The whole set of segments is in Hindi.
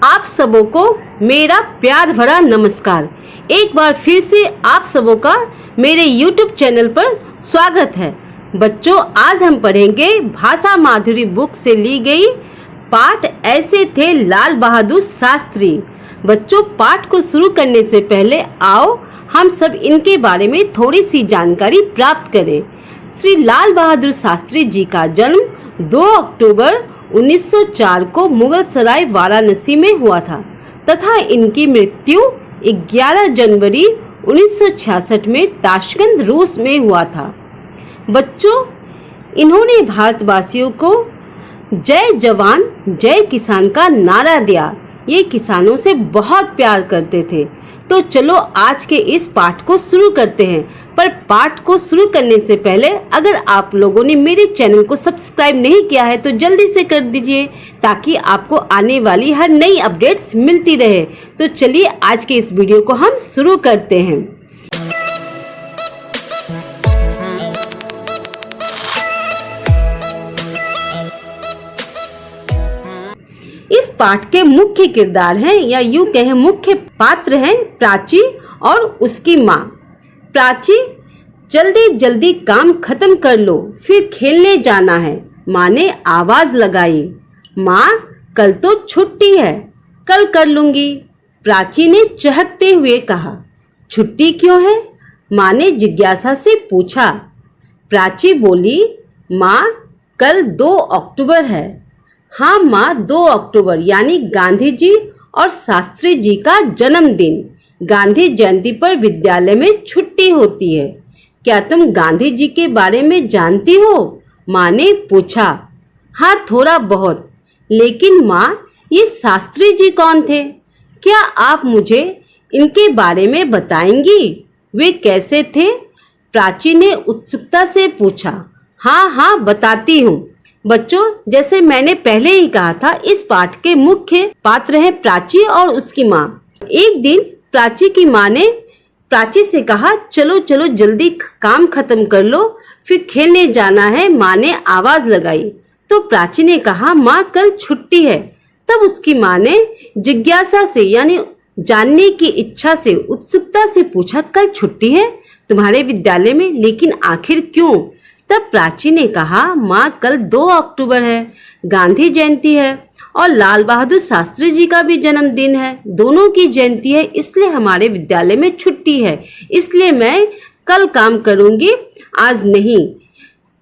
आप सबों को मेरा प्यार भरा नमस्कार। एक बार फिर से आप सबों का मेरे YouTube चैनल पर स्वागत है। बच्चों, आज हम पढ़ेंगे भाषा माधुरी बुक से ली गई पाठ ऐसे थे लाल बहादुर शास्त्री। बच्चों, पाठ को शुरू करने से पहले आओ हम सब इनके बारे में थोड़ी सी जानकारी प्राप्त करें। श्री लाल बहादुर शास्त्री जी का जन्म 2 अक्टूबर 1904 को मुगलसराय वाराणसी में हुआ था तथा इनकी मृत्यु 11 जनवरी 1966 में ताशकंद रूस में हुआ था। बच्चों, इन्होंने भारतवासियों को जय जवान जय किसान का नारा दिया। ये किसानों से बहुत प्यार करते थे। तो चलो आज के इस पाठ को शुरू करते हैं। पर पाठ को शुरू करने से पहले अगर आप लोगों ने मेरे चैनल को सब्सक्राइब नहीं किया है तो जल्दी से कर दीजिए ताकि आपको आने वाली हर नई अपडेट्स मिलती रहे। तो चलिए आज के इस वीडियो को हम शुरू करते हैं। इस पाठ के मुख्य किरदार हैं या यूं कहें मुख्य पात्र हैं प्राची और उसकी माँ। प्राची, जल्दी जल्दी काम खत्म कर लो, फिर खेलने जाना है। माँ ने आवाज लगाई। माँ, कल तो छुट्टी है, कल कर लूंगी। प्राची ने चहकते हुए कहा। छुट्टी क्यों है? माँ ने जिज्ञासा से पूछा। प्राची बोली, माँ, कल 2 अक्टूबर है। हाँ माँ, 2 अक्टूबर यानी गांधी जी और शास्त्री जी का जन्मदिन। गांधी जयंती पर विद्यालय में छुट्टी होती है। क्या तुम गांधी जी के बारे में जानती हो? माँ ने पूछा। हाँ, थोड़ा बहुत। लेकिन माँ, ये शास्त्री जी कौन थे? क्या आप मुझे इनके बारे में बताएंगी? वे कैसे थे? प्राची ने उत्सुकता से पूछा। हाँ हाँ, बताती हूँ। बच्चों, जैसे मैंने पहले ही कहा था, इस पाठ के मुख्य पात्र हैं प्राची और उसकी माँ। एक दिन प्राची की माँ ने प्राची से कहा, चलो चलो जल्दी काम खत्म कर लो, फिर खेलने जाना है। माँ ने आवाज लगाई तो प्राची ने कहा, माँ, कल छुट्टी है। तब उसकी माँ ने जिज्ञासा से यानी जानने की इच्छा से उत्सुकता से पूछा, कल छुट्टी है तुम्हारे विद्यालय में, लेकिन आखिर क्यों? तब प्राची ने कहा, माँ, कल 2 अक्टूबर है, गांधी जयंती है और लाल बहादुर शास्त्री जी का भी जन्मदिन है। दोनों की जयंती है, इसलिए हमारे विद्यालय में छुट्टी है, इसलिए मैं कल काम करूंगी, आज नहीं।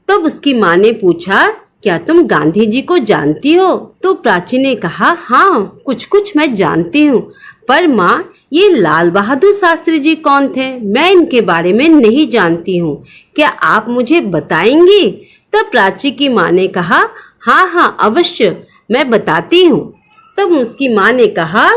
तब उसकी माँ ने पूछा, क्या तुम गांधी जी को जानती हो? तो प्राची ने कहा, हाँ, कुछ कुछ मैं जानती हूँ, पर माँ, ये लाल बहादुर शास्त्री जी कौन थे? मैं इनके बारे में नहीं जानती हूँ, क्या आप मुझे बताएंगी? तब प्राची की माँ ने कहा, हाँ हाँ, अवश्य, मैं बताती हूँ। तब उसकी माँ ने कहा,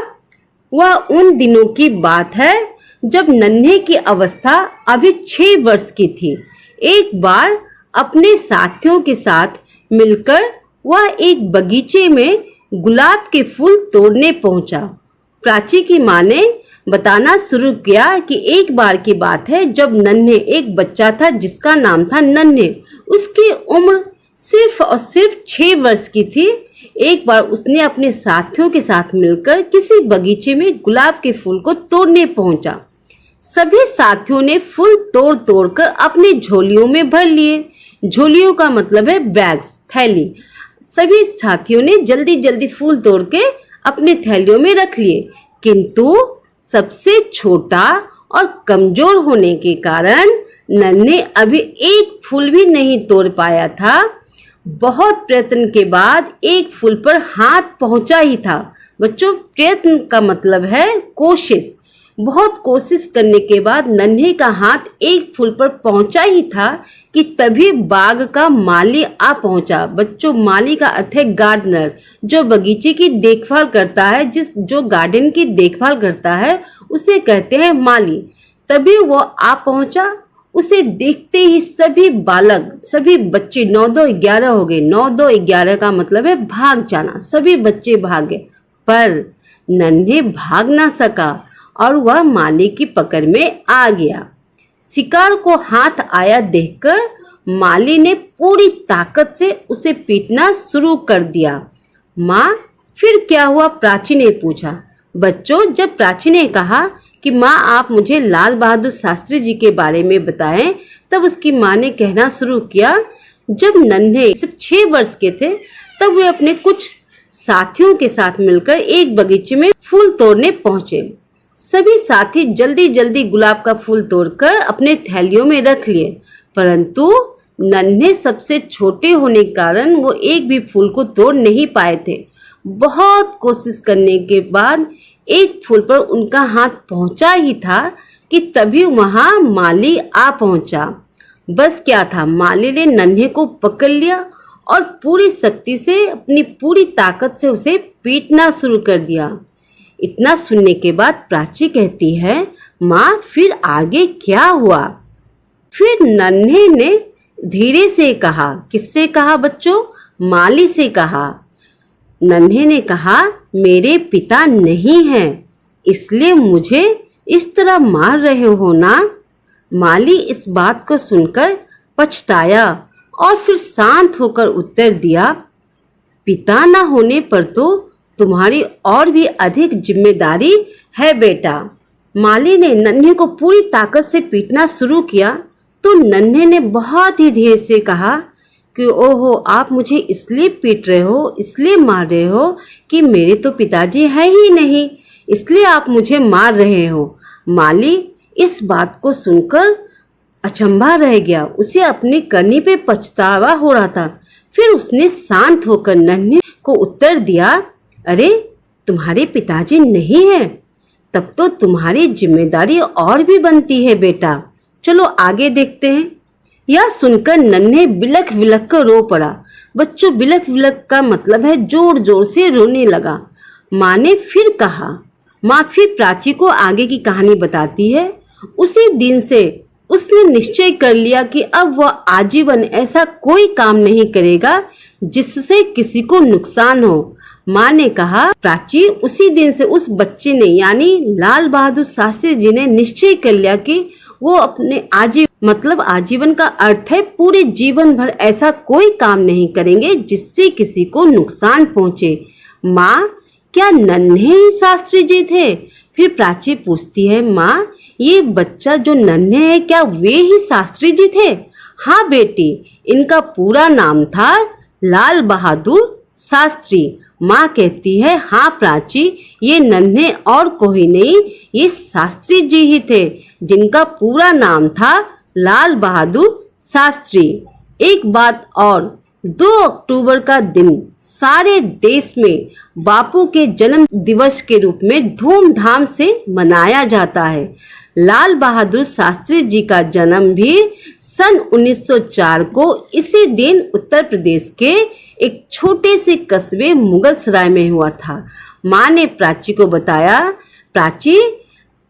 वह उन दिनों की बात है जब नन्हे की अवस्था अभी 6 वर्ष की थी। एक बार अपने साथियों के साथ मिलकर वह एक बगीचे में गुलाब के फूल तोड़ने पहुंचा। प्राची की माँ ने बताना शुरू किया कि एक बार की बात है जब नन्हे एक बच्चा था जिसका नाम था नन्हे। उसकी उम्र सिर्फ और सिर्फ 6 वर्ष की थी। एक बार उसने अपने साथियों के साथ मिलकर किसी बगीचे में गुलाब के फूल को तोड़ने पहुंचा। सभी साथियों ने फूल तोड़ तोड़ कर अपनी झोलियों में भर लिए। झोलियों का मतलब है बैग्स, थैली। सभी साथियों ने जल्दी जल्दी फूल तोड़ के अपने थैलियों में रख लिए, किंतु सबसे छोटा और कमजोर होने के कारण नन्हे अभी एक फूल भी नहीं तोड़ पाया था। बहुत प्रयत्न के बाद एक फूल पर हाथ पहुंचा ही था। बच्चों, प्रयत्न का मतलब है कोशिश। बहुत कोशिश करने के बाद नन्हे का हाथ एक फूल पर पहुंचा ही था कि तभी बाग का माली आ पहुंचा। बच्चों, माली का अर्थ है गार्डनर, जो बगीचे की देखभाल करता है, जो गार्डन की देखभाल करता है उसे कहते हैं माली। तभी वो आ पहुंचा। उसे देखते ही सभी बालक, सभी बच्चे 9 2 11 हो गए। 9 2 11 का मतलब है भाग जाना। सभी बच्चे भागे, पर नन्हे भाग ना सका और वह माली की पकड़ में आ गया। शिकार को हाथ आया देखकर माली ने पूरी ताकत से उसे पीटना शुरू कर दिया। माँ, फिर क्या हुआ, प्राची ने पूछा। बच्चों, जब प्राची ने कहा कि माँ आप मुझे लाल बहादुर शास्त्री जी के बारे में बताएं, तब उसकी माँ ने कहना शुरू किया, जब नन्हे सिर्फ 6 वर्ष के थे तब वे अपने कुछ साथियों के साथ मिलकर एक बगीचे में फूल तोड़ने पहुंचे। सभी साथी जल्दी जल्दी गुलाब का फूल तोड़कर अपने थैलियों में रख लिए, परंतु नन्हे सबसे छोटे होने के कारण वो एक भी फूल को तोड़ नहीं पाए थे। बहुत कोशिश करने के बाद एक फूल पर उनका हाथ पहुंचा ही था कि तभी वहां माली आ पहुंचा। बस क्या था, माली ने नन्हे को पकड़ लिया और पूरी शक्ति से, अपनी पूरी ताकत से उसे पीटना शुरू कर दिया। इतना सुनने के बाद प्राची कहती है, माँ फिर आगे क्या हुआ? फिर नन्हे ने धीरे से कहा। किससे कहा बच्चों? माली से कहा। नन्हे ने कहा, मेरे पिता नहीं हैं, इसलिए मुझे इस तरह मार रहे हो ना? माली इस बात को सुनकर पछताया और फिर शांत होकर उत्तर दिया, पिता न होने पर तो तुम्हारी और भी अधिक जिम्मेदारी है बेटा। माली ने नन्हे को पूरी ताकत से पीटना शुरू किया तो नन्हे ने बहुत ही धीरे से कहा कि ओहो, आप मुझे इसलिए पीट रहे हो, इसलिए मार रहे हो कि मेरे तो पिताजी है ही नहीं, इसलिए आप मुझे मार रहे हो। माली इस बात को सुनकर अचंभा रह गया, उसे अपनी करनी पे पछतावा हो रहा था। फिर उसने शांत होकर नन्हे को उत्तर दिया, अरे तुम्हारे पिताजी नहीं है, तब तो तुम्हारी जिम्मेदारी और भी बनती है बेटा। चलो आगे देखते हैं। यह सुनकर नन्हे बिलख बिलख कर रो पड़ा। बच्चों, बिलख बिलख का मतलब है जोर जोर से रोने लगा। माँ ने फिर कहा, माँ फिर प्राची को आगे की कहानी बताती है। उसी दिन से उसने निश्चय कर लिया कि अब वह आजीवन ऐसा कोई काम नहीं करेगा जिससे किसी को नुकसान हो। माँ ने कहा, प्राची उसी दिन से उस बच्चे ने यानी लाल बहादुर शास्त्री जी ने निश्चय कर लिया कि वो अपने आजीवन का अर्थ है पूरे जीवन भर ऐसा कोई काम नहीं करेंगे जिससे किसी को नुकसान पहुंचे। माँ, क्या नन्हे ही शास्त्री जी थे? फिर प्राची पूछती है, माँ ये बच्चा जो नन्हे है क्या वे ही शास्त्री जी थे? हाँ बेटी, इनका पूरा नाम था लाल बहादुर शास्त्री। माँ कहती है, हाँ प्राची, ये नन्हे और कोई नहीं, ये शास्त्री जी ही थे जिनका पूरा नाम था लाल बहादुर शास्त्री। एक बात और, 2 अक्टूबर का दिन सारे देश में बापू के जन्म दिवस के रूप में धूमधाम से मनाया जाता है। लाल बहादुर शास्त्री जी का जन्म भी सन 1904 को इसी दिन उत्तर प्रदेश के एक छोटे से कस्बे मुगलसराय में हुआ था। माँ ने प्राची को बताया, प्राची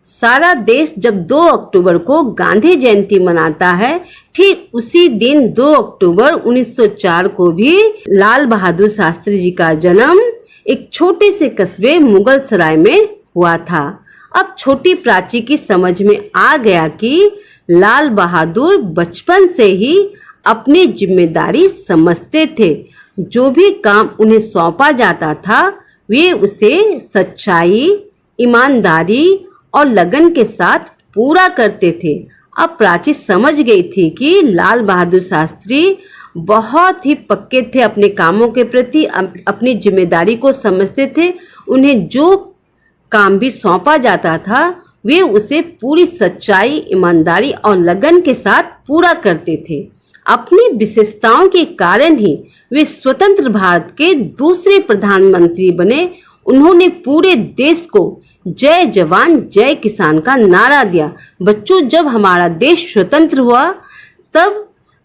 सारा देश जब 2 अक्टूबर को गांधी जयंती मनाता है, ठीक उसी दिन 2 अक्टूबर 1904 को भी लाल बहादुर शास्त्री जी का जन्म एक छोटे से कस्बे मुगलसराय में हुआ था। अब छोटी प्राची की समझ में आ गया कि लाल बहादुर बचपन से ही अपनी जिम्मेदारी समझते थे। जो भी काम उन्हें सौंपा जाता था वे उसे सच्चाई, ईमानदारी और लगन के साथ पूरा करते थे। अब प्राची समझ गई थी कि लाल बहादुर शास्त्री बहुत ही पक्के थे अपने कामों के प्रति, अपनी जिम्मेदारी को समझते थे। उन्हें जो काम भी सौंपा जाता था वे उसे पूरी सच्चाई, ईमानदारी और लगन के साथ पूरा करते थे। अपनी विशेषताओं के कारण ही वे स्वतंत्र भारत के दूसरे प्रधानमंत्री बने। उन्होंने पूरे देश को जय जवान जय किसान का नारा दिया। बच्चों, जब हमारा देश स्वतंत्र हुआ तब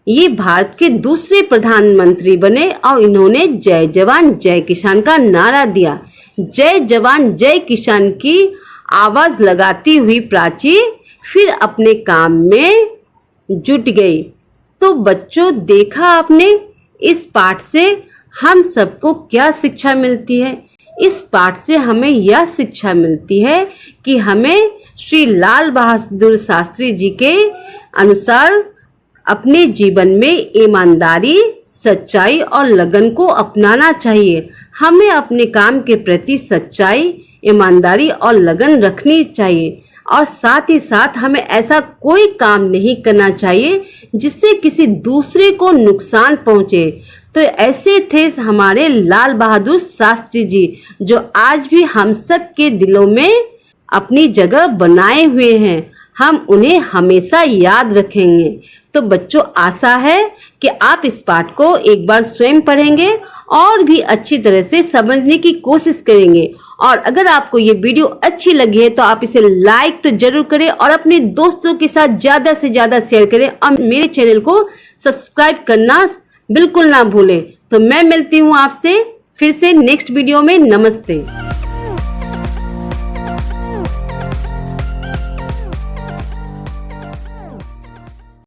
ये भारत के दूसरे प्रधानमंत्री बने और इन्होंने जय जवान जय किसान का नारा दिया। जय जवान जय किसान की आवाज लगाती हुई प्राची फिर अपने काम में जुट गई। तो बच्चों, देखा आपने, इस पाठ से हम सबको क्या शिक्षा मिलती है? इस पाठ से हमें यह शिक्षा मिलती है कि हमें श्री लाल बहादुर शास्त्री जी के अनुसार अपने जीवन में ईमानदारी, सच्चाई और लगन को अपनाना चाहिए। हमें अपने काम के प्रति सच्चाई, ईमानदारी और लगन रखनी चाहिए और साथ ही साथ हमें ऐसा कोई काम नहीं करना चाहिए जिससे किसी दूसरे को नुकसान पहुंचे। तो ऐसे थे हमारे लाल बहादुर शास्त्री जी, जो आज भी हम सब के दिलों में अपनी जगह बनाए हुए हैं। हम उन्हें हमेशा याद रखेंगे। तो बच्चों, आशा है कि आप इस पाठ को एक बार स्वयं पढ़ेंगे और भी अच्छी तरह से समझने की कोशिश करेंगे। और अगर आपको ये वीडियो अच्छी लगी है तो आप इसे लाइक तो जरूर करें और अपने दोस्तों के साथ ज्यादा से ज्यादा शेयर करें और मेरे चैनल को सब्सक्राइब करना बिल्कुल ना भूलें। तो मैं मिलती हूँ आपसे फिर से नेक्स्ट वीडियो में। नमस्ते।